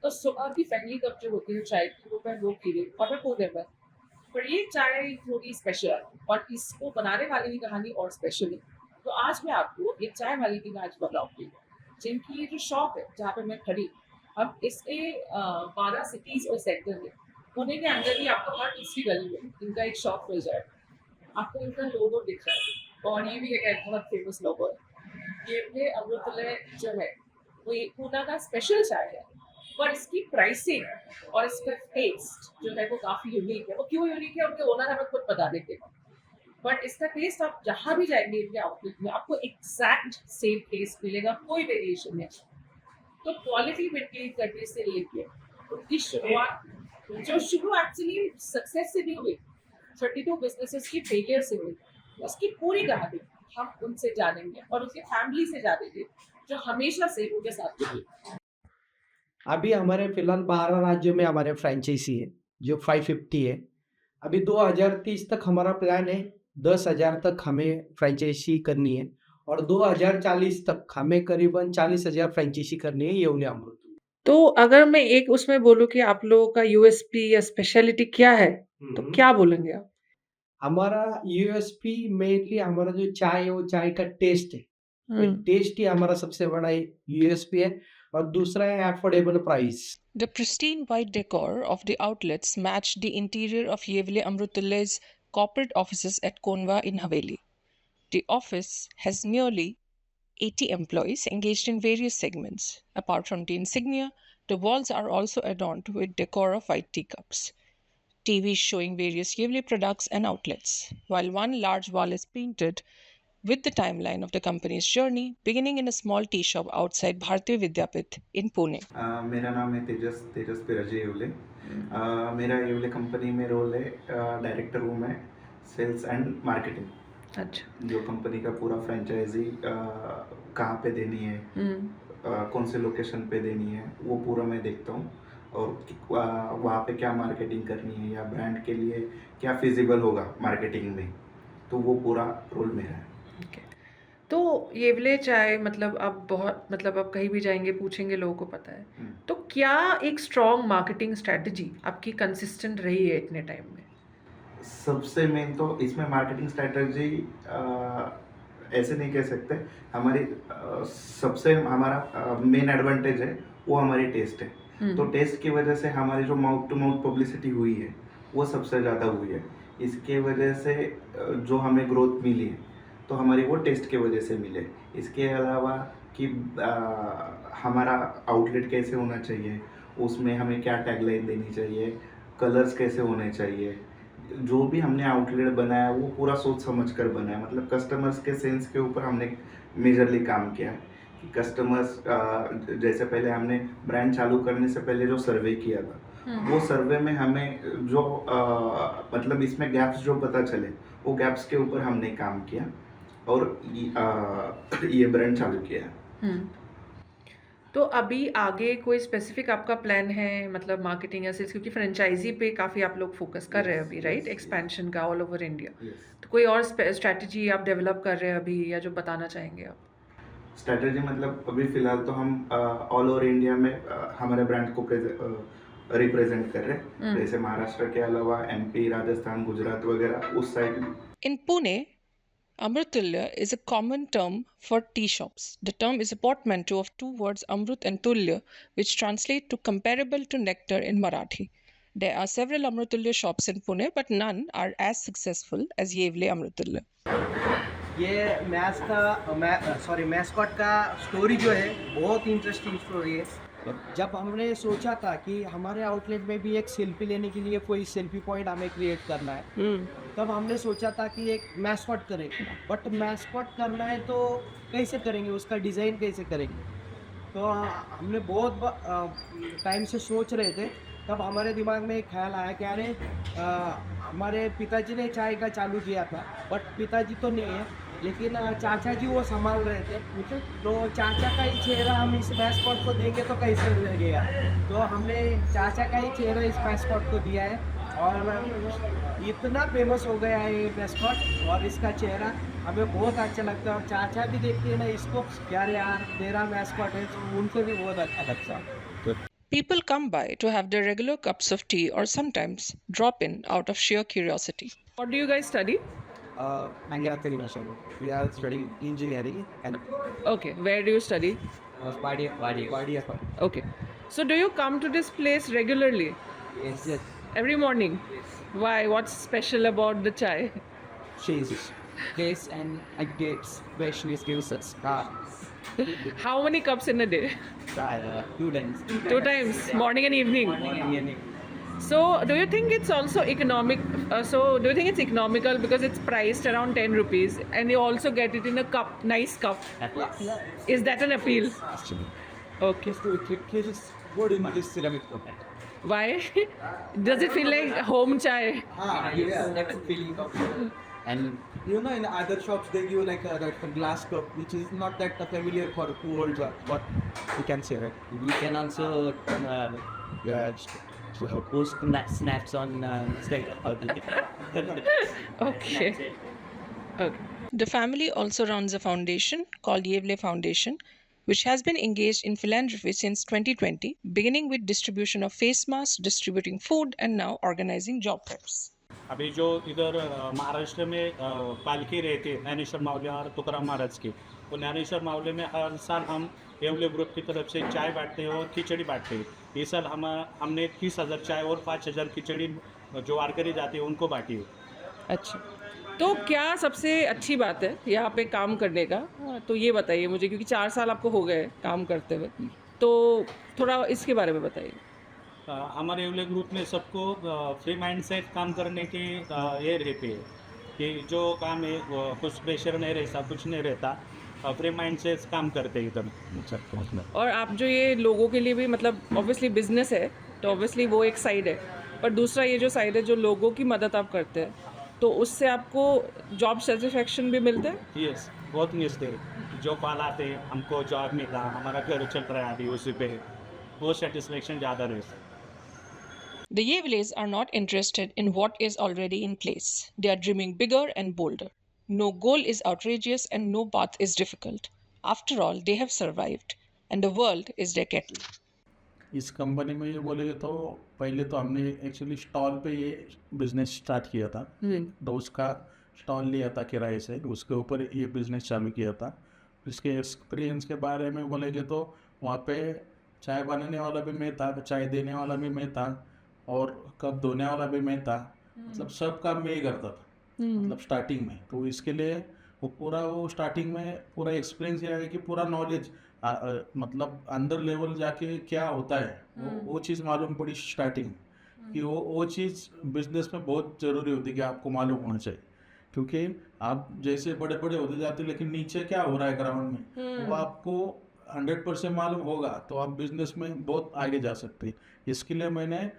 तो सुबह की पहली कप जो होती है चाय की वो मैं वो पी रही हूँ और मैं पूरे में। पर ये चाय थोड़ी स्पेशल है और इसको बनाने वाले की कहानी और स्पेशल है। तो आज मैं आपको ये चाय वाले की आज बताऊंगी जिनकी ये जो शॉप है जहाँ पे मैं खड़ी। अब इसके 12 सिटीज और सेक्टर है। पुणे के अंदर ही आपको हर तीसरी गली में इनका एक शॉप मिल जाएगा। आपको इनका लोगो दिख रहा है और ये भी एक बहुत फेमस लोगो है। ये अमृतलय जो है वो ये पूना का स्पेशल चाय है। पर इसकी प्राइसिंग और इसका टेस्ट जो है वो काफी यूनिक है। वो क्यों यूनिक है उनके ओनर हमें खुद बता देते हैं। बट इसका टेस्ट आप जहाँ भी जाएंगे इंडिया आउटलेट में आपको एग्जैक्ट सेम टेस्ट मिलेगा, कोई वेरिएशन नहीं। तो क्वालिटी मेंटेन करने से लेके उनकी शुरुआत जो शुरू एक्चुअली सक्सेस से नहीं हुई, 32 बिजनेसेस की फेलियर से हुई, उसकी पूरी कहानी हम उनसे जानेंगे और उनकी फैमिली से जानेंगे जो हमेशा से उनके साथ रही। अभी हमारे फिलहाल 12 राज्यों में हमारे फ्रेंचाइजी है जो 550 है। अभी 2030 तक हमारा प्लान है 10,000 तक हमें फ्रेंचाइजी करनी है और 2040 तक हमें करीबन 40,000 फ्रेंचाइजी करनी है येवले अमृत। तो अगर मैं एक उसमें बोलूँ कि आप लोगों का यूएसपी या स्पेशलिटी क्या है, तो क्या बोलेंगे आप? हमारा यूएसपी मेनली हमारा जो चाय है वो चाय का टेस्ट है। टेस्ट ही हमारा सबसे बड़ा यूएसपी है और दूसरा है affordable price. The pristine white decor of the outlets matched the interior of Yevle Amrutulla's corporate offices at Konwa in Haveli. The office has nearly 80 employees engaged in various segments. Apart from the insignia, the walls are also adorned with decor of white teacups, TVs showing various Yevle products and outlets, while one large wall is painted with the timeline of the company's journey, beginning in a small tea shop outside Bharatiya Vidyapith in Pune. मेरा नाम है तेजस तेजस पिराजी येवले। मेरा Yewale company में role है, director हूँ मैं sales and marketing. अच्छा। जो कंपनी का पूरा फ्रेंचाइजी कहाँ पे देनी है, कौन से लोकेशन पे देनी है, वो पूरा मैं देखता हूँ और वहाँ पे क्या मार्केटिंग करनी है या ब्रांड के लिए क्या फिजिबल होगा मार्केटिंग में, तो वो पूरा रोल मेरा है। तो येवले चाय मतलब आप बहुत मतलब आप कहीं भी जाएंगे पूछेंगे लोगों को पता है। तो क्या एक स्ट्रॉन्ग मार्केटिंग स्ट्रेटजी आपकी कंसिस्टेंट रही है इतने टाइम में? सबसे मेन तो इसमें मार्केटिंग स्ट्रैटेजी ऐसे नहीं कह सकते। हमारी सबसे हमारा मेन एडवांटेज है वो हमारी टेस्ट है। तो टेस्ट की वजह से हमारी जो माउथ टू माउथ पब्लिसिटी हुई है वो सबसे ज़्यादा हुई है। इसके वजह से जो हमें ग्रोथ मिली है तो हमारी वो टेस्ट की वजह से मिले। इसके अलावा कि हमारा आउटलेट कैसे होना चाहिए, उसमें हमें क्या टैगलाइन देनी चाहिए, कलर्स कैसे होने चाहिए, जो भी हमने आउटलेट बनाया वो पूरा सोच समझ कर बनाया। मतलब कस्टमर्स के सेंस के ऊपर हमने मेजरली काम किया कि कस्टमर्स जैसे पहले हमने ब्रांड चालू करने से पहले जो सर्वे किया था वो सर्वे में हमें जो मतलब इसमें गैप्स जो पता चले वो गैप्स के ऊपर हमने काम किया और ये ब्रांड चालू किया। तो अभी आगे कोई स्पेसिफिक आपका प्लान है मतलब मार्केटिंग या सेल्स, क्योंकि फ्रेंचाइजी पे काफ़ी आप लोग फोकस कर रहे हैं अभी, राइट? एक्सपेंशन का ऑल ओवर इंडिया। तो कोई और स्ट्रैटेजी आप डेवलप कर रहे हैं अभी या जो बताना चाहेंगे आप? स्ट्रैटेजी मतलब अभी फ़िलहाल तो हम ऑल ओवर इंडिया में हमारे ब्रांड को रिप्रेजेंट कर रहे हैं। जैसे महाराष्ट्र के अलावा एमपी, राजस्थान, गुजरात वगैरह उस side. In Pune, Amrutulya is a common term for tea shops. The term is a portmanteau of two words Amrut and Tulya, which translate to comparable to nectar in Marathi. There are several Amrutulya shops in Pune, but none are as successful as Yevle Amrutulya. ये mascot का story जो है बहुत interesting story है। जब हमने सोचा था कि हमारे आउटलेट में भी एक सेल्फी लेने के लिए कोई सेल्फी पॉइंट हमें क्रिएट करना है, तब हमने सोचा था कि एक मैस्कॉट करें। बट मैस्कॉट करना है तो कैसे करेंगे, उसका डिज़ाइन कैसे करेंगे? तो हमने बहुत टाइम से सोच रहे थे। तब हमारे दिमाग में एक ख्याल आया कि अरे हमारे पिताजी ने चाय का चालू किया था, बट पिताजी तो नहीं है, लेकिन चाचा जी वो संभाल रहे थे। तो चाचा का ही चेहरा हम इस मैस्कॉट को देंगे तो कैसे लगेगा, तो हमने चाचा का ही चेहरा इस मैस्कॉट को दिया है और इतना फेमस हो गया है ये मैस्कॉट और इसका चेहरा हमें बहुत अच्छा लगता है। और चाचा भी देखते हैं ना इसको, यार यार मेरा मैस्कॉट है, तो उनको भी बहुत अच्छा लगता है। People come by to have their regular cups of tea or sometimes drop in out of sheer curiosity. What do you guys study? We are studying engineering and Okay, where do you study? body. Okay. So do you come to this place regularly? Yes. Every morning? Why? What's special about the chai? Cheese. Place and gates where she gives us How many cups in a day? 2 times. 2 times, morning and evening. So do you think it's also economic? Do you think it's economical because it's priced around 10 rupees and you also get it in a cup, nice cup? Is that an appeal? Okay. Good in this ceramic cup. Why? Does it feel like home chai? That feeling of. And in other shops they give like a glass cup, which is not that familiar for cold. What we can say, right? We can also post snaps on Okay. Okay. The family also runs a foundation called Yevle Foundation, which has been engaged in philanthropy since 2020, beginning with distribution of face masks, distributing food, and now organizing job fairs. अभी जो इधर महाराष्ट्र में पालकी रहती है ज्ञानेश्वर मावले और तुकाराम महाराज की, वो ज्ञानेश्वर मावले में हर साल हम येवले ग्रुप की तरफ से चाय बांटते हैं और खिचड़ी बांटते हैं। इस साल हमने 30,000 चाय और 5,000 खिचड़ी जो वारकरी जाती है उनको बांटी है। अच्छा, तो क्या सबसे अच्छी बात है यहाँ पे काम करने का? तो ये बताइए मुझे, क्योंकि 4 साल आपको हो गए काम करते हुए, तो थोड़ा इसके बारे में बताइए। हमारे येवले ग्रुप में सबको फ्री माइंड से काम करने की ये रहती है कि जो काम है वो कुछ प्रेशर नहीं रहता, कुछ नहीं रहता, फ्री माइंड से काम करते हैं इधर। और आप जो ये लोगों के लिए भी, मतलब ऑब्वियसली बिजनेस है तो ऑब्वियसली वो एक साइड है, पर दूसरा ये जो साइड है जो लोगों की मदद आप करते हैं, तो उससे आपको जॉब सेटिस्फेक्शन भी मिलता है? यस, बहुत मिलते हैं। जो कॉल आते हैं हमको जॉब मिला, हमारा घर चल रहा है अभी उसी पे, वो सेटिस्फेक्शन ज़्यादा रहता है। The Yevles are not interested in what is already in place. They are dreaming bigger and bolder. No goal is outrageous and no path is difficult. After all, they have survived, and the world is their kettle. इस company में ये बोले तो पहले तो हमने actually stall पे ये बिज़नेस स्टार्ट किया था। तो उसका स्टॉल लिया था किराए से, उसके ऊपर ये बिज़नेस चालू किया था। इसके एक्सपीरियंस के बारे में बोलेंगे तो वहाँ पे चाय बनाने वाला भी मैं था, चाय देने वाला भी मैं था, और कप धोने वाला भी मैं था। मतलब सब काम मैं ही करता था, मतलब स्टार्टिंग में। तो इसके लिए वो स्टार्टिंग में पूरा एक्सपीरियंस ये है कि पूरा नॉलेज मतलब अंदर लेवल जाके क्या होता है वो चीज़ मालूम पड़ी स्टार्टिंग कि वो चीज़ बिजनेस में बहुत ज़रूरी होती है कि आपको मालूम होना चाहिए। क्योंकि आप जैसे बड़े बड़े होते जाते लेकिन नीचे क्या हो रहा है ग्राउंड में वो आपको 100% मालूम होगा तो आप बिजनेस में बहुत आगे जा सकते हैं। इसके लिए मैंने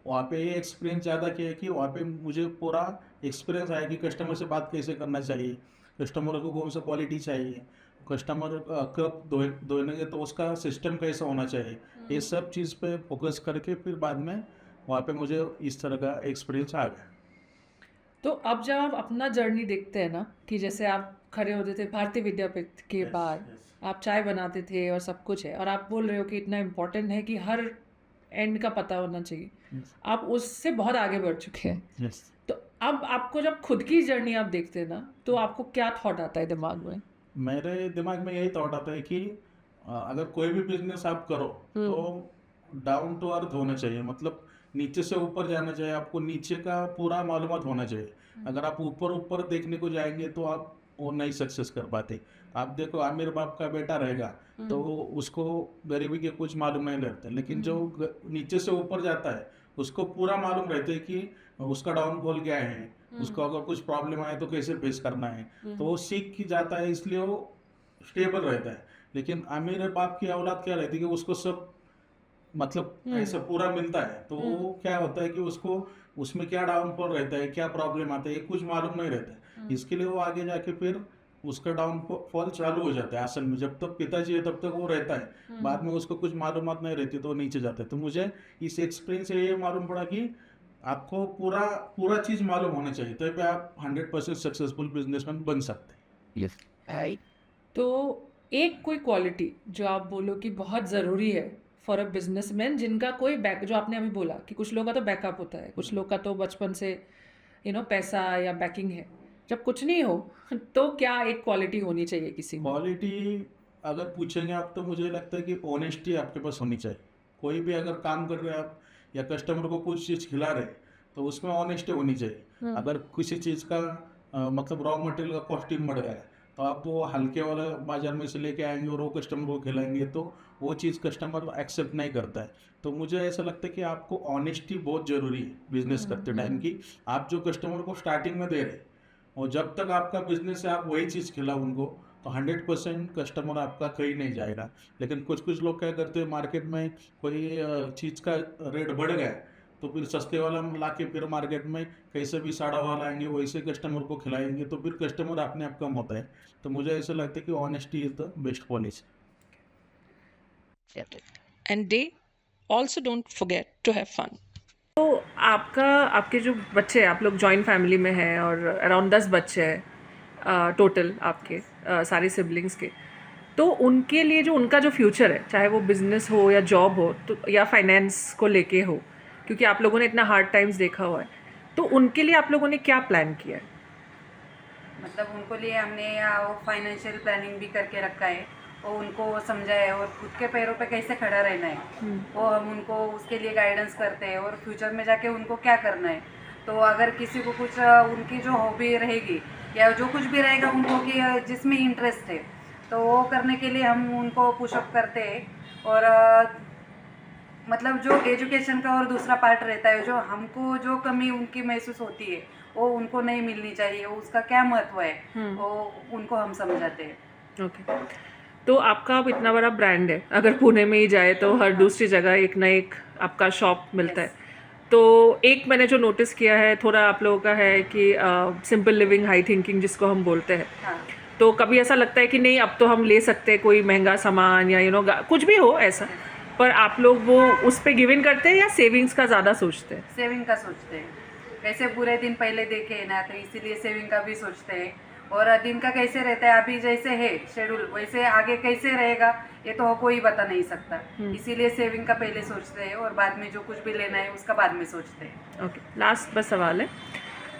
वहाँ पे ये एक्सपीरियंस ज़्यादा किया है कि वहाँ पे मुझे पूरा एक्सपीरियंस आया कि कस्टमर से बात कैसे करना चाहिए, कस्टमर को कौन सा क्वालिटी चाहिए, कस्टमर कब धोएंगे तो उसका सिस्टम कैसा होना चाहिए। ये सब चीज़ पे फोकस करके फिर बाद में वहाँ पे मुझे इस तरह का एक्सपीरियंस आ गया। तो अब जब आप अपना जर्नी देखते हैं ना, कि जैसे आप खड़े होते थे भारतीय विद्यापीठ के बाद, आप चाय बनाते थे और सब कुछ है, और आप बोल रहे हो कि इतना इम्पोर्टेंट है कि हर एंड का पता होना चाहिए, आप उससे बहुत आगे बढ़ चुके हैं। तो अब आपको जब खुद की जर्नी आप देखते हैं ना, तो आपको क्या थॉट आता है दिमाग में? मेरे दिमाग में यही थॉट आता है कि अगर कोई भी बिजनेस आप करो तो डाउन टू अर्थ होना चाहिए, मतलब नीचे से ऊपर जाना चाहिए। आपको नीचे का पूरा मालूमात होना चाहिए। अगर आप ऊपर देखने को जाएंगे तो आप वो नहीं सक्सेस कर पाते। आप देखो आमिर बाप का बेटा रहेगा तो उसको गरीबी के कुछ मालूम नहीं रहता, लेकिन जो नीचे से ऊपर जाता है उसको पूरा मालूम रहता है कि उसका डाउनफॉल क्या है, उसको अगर कुछ प्रॉब्लम आए तो कैसे फेस करना है, तो वो सीख की जाता है, इसलिए वो स्टेबल रहता है। लेकिन आमिर बाप की औलाद क्या रहती है कि उसको सब मतलब ऐसा पूरा मिलता है, तो वो क्या होता है कि उसको उसमें क्या डाउनफॉल रहता है, क्या प्रॉब्लम आता है, ये कुछ मालूम नहीं रहता है। इसके लिए वो आगे जाके फिर उसका डाउनफॉल चालू हो जाता है। असल में जब तक पिताजी है तब तक वो रहता है, बाद में उसको कुछ मालूमात नहीं रहती तो वो नीचे जाता है। तो मुझे इस एक्सपीरियंस से ये मालूम पड़ा कि आपको पूरा चीज़ मालूम होना चाहिए, तभी पे आप 100% सक्सेसफुल बिजनेसमैन बन सकते हैं। तो एक कोई क्वालिटी जो आप बोलो कि बहुत ज़रूरी है फॉर अ बिजनेसमैन जिनका कोई बैक, जो आपने अभी बोला कि कुछ लोगों का तो बैकअप होता है, कुछ लोग का तो बचपन से पैसा या बैकिंग है, जब कुछ नहीं हो तो क्या एक क्वालिटी होनी चाहिए किसी में? क्वालिटी अगर पूछेंगे आप तो मुझे लगता है कि ऑनेस्टी आपके पास होनी चाहिए। कोई भी अगर काम कर रहे हैं आप या कस्टमर को कुछ चीज़ खिला रहे हैं तो उसमें ऑनेस्टी होनी चाहिए। अगर किसी चीज़ का मतलब रॉ मटेरियल का कॉस्टिंग बढ़ गया है तो आप वो हल्के वाला बाजार में से लेके आएंगे और वो कस्टमर को खिलाएंगे तो वो चीज़ कस्टमर एक्सेप्ट नहीं करता है। तो मुझे ऐसा लगता है कि आपको ऑनेस्टी बहुत ज़रूरी है बिजनेस करते टाइम की। आप जो कस्टमर को स्टार्टिंग में दे रहे हैं और जब तक आपका बिजनेस है आप वही चीज़ खिलाओ उनको तो 100% कस्टमर आपका कहीं नहीं जाएगा। लेकिन कुछ कुछ लोग क्या करते हैं मार्केट में कोई चीज़ का रेट बढ़ गया तो फिर सस्ते वाला ला के फिर मार्केट में कैसे भी साड़ा वाला आएंगे वैसे कस्टमर को खिलाएंगे तो फिर कस्टमर अपने आप कम होता है। तो मुझे ऐसा लगता है कि honesty is the best policy. And they also don't forget to have fun. तो आपके जो बच्चे हैं, आप लोग जॉइंट फैमिली में हैं और अराउंड 10 बच्चे हैं टोटल आपके सारे सिबलिंग्स के, तो उनके लिए जो उनका जो फ्यूचर है, चाहे वो बिजनेस हो या जॉब हो तो या फाइनेंस को लेके हो, क्योंकि आप लोगों ने इतना हार्ड टाइम्स देखा हुआ है, तो उनके लिए आप लोगों ने क्या प्लान किया है? मतलब उनको लिए हमने वो फाइनेंशियल प्लानिंग भी करके रखा है और उनको समझा है और खुद के पैरों पे कैसे खड़ा रहना है वो हम उनको उसके लिए गाइडेंस करते हैं और फ्यूचर में जाके उनको क्या करना है। तो अगर किसी को कुछ उनकी जो हॉबी रहेगी या जो कुछ भी रहेगा उनको कि जिसमें इंटरेस्ट है तो वो करने के लिए हम उनको पुशअप करते हैं। और मतलब जो एजुकेशन का और दूसरा पार्ट रहता है, जो हमको जो कमी उनकी महसूस होती है वो उनको नहीं मिलनी चाहिए, वो उसका क्या महत्व है वो उनको हम समझाते हैं। ओके, तो आपका अब इतना बड़ा ब्रांड है, अगर पुणे में ही जाए तो हर दूसरी जगह एक ना एक आपका शॉप मिलता है। तो एक मैंने जो नोटिस किया है थोड़ा आप लोगों का है कि सिंपल लिविंग हाई थिंकिंग जिसको हम बोलते हैं। हाँ। तो कभी ऐसा लगता है कि नहीं अब तो हम ले सकते हैं कोई महंगा सामान या कुछ भी हो ऐसा, पर आप लोग वो उस पर गिव इन करते हैं या सेविंग्स का ज़्यादा सोचते हैं? सेविंग का सोचते हैं, कैसे बुरे दिन पहले देखे हैं ना, तो इसीलिए सेविंग का भी सोचते हैं। और दिन का कैसे रहता है अभी जैसे है शेड्यूल वैसे आगे कैसे रहेगा ये तो कोई बता नहीं सकता, इसीलिए सेविंग का पहले सोचते हैं और बाद में जो कुछ भी लेना है उसका बाद में सोचते हैं। ओके, लास्ट बस सवाल है,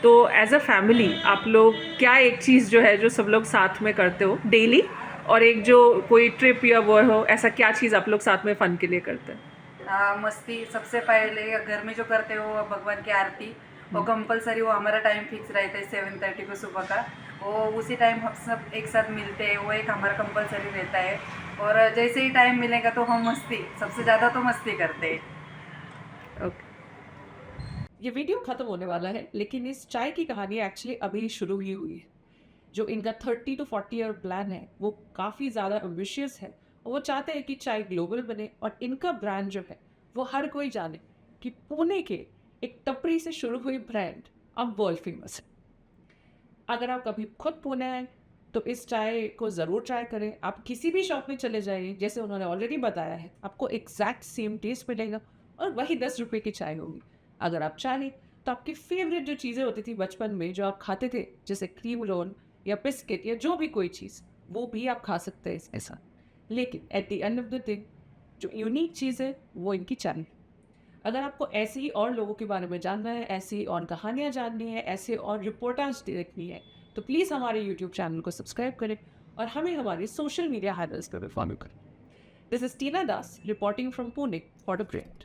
तो एज अ फैमिली आप लोग क्या एक चीज़ जो है जो सब लोग साथ में करते हो डेली, और एक जो कोई ट्रिप या वो हो, ऐसा क्या चीज़ आप लोग साथ में फ़न के लिए करते हैं? मस्ती सबसे पहले घर में जो करते हो वो भगवान की आरती, वो कंपलसरी, वो हमारा टाइम फिक्स रहता है 7:30 को सुबह का, वो उसी टाइम हम सब एक साथ मिलते हैं, वो एक हमारा कंपलसरी रहता है। और जैसे ही टाइम मिलेगा तो हम मस्ती, सबसे ज़्यादा तो मस्ती करते हैं। ओके, ये वीडियो ख़त्म होने वाला है, लेकिन इस चाय की कहानी एक्चुअली अभी शुरू ही हुई है। जो इनका 30 to 40 ईयर प्लान है वो काफ़ी ज़्यादा एम्बिशियस है और वो चाहते हैं कि चाय ग्लोबल बने और इनका ब्रांड जो है वो हर कोई जाने कि पुणे के एक टपरी से शुरू हुई ब्रांड अब वर्ल्ड फेमस है। अगर आप कभी खुद पुणे आए तो इस चाय को ज़रूर ट्राई करें। आप किसी भी शॉप में चले जाइए, जैसे उन्होंने ऑलरेडी बताया है, आपको एग्जैक्ट सेम टेस्ट मिलेगा और वही 10 रुपये की चाय होगी। अगर आप चाहें तो आपकी फेवरेट जो चीज़ें होती थी बचपन में जो आप खाते थे, जैसे क्रीम रोल या बिस्किट या जो भी कोई चीज़, वो भी आप खा सकते हैं इसके साथ। लेकिन at the end of the day जो यूनिक चीज़ है वो इनकी चाय है। अगर आपको ऐसे ही और लोगों के बारे में जानना है, ऐसी और कहानियाँ जाननी है, ऐसे और रिपोर्टाज देखनी है, तो प्लीज़ हमारे यूट्यूब चैनल को सब्सक्राइब करें और हमें हमारे सोशल मीडिया हैंडल्स पर भी फॉलो करें। This is Tina Das reporting from Pune for the brand.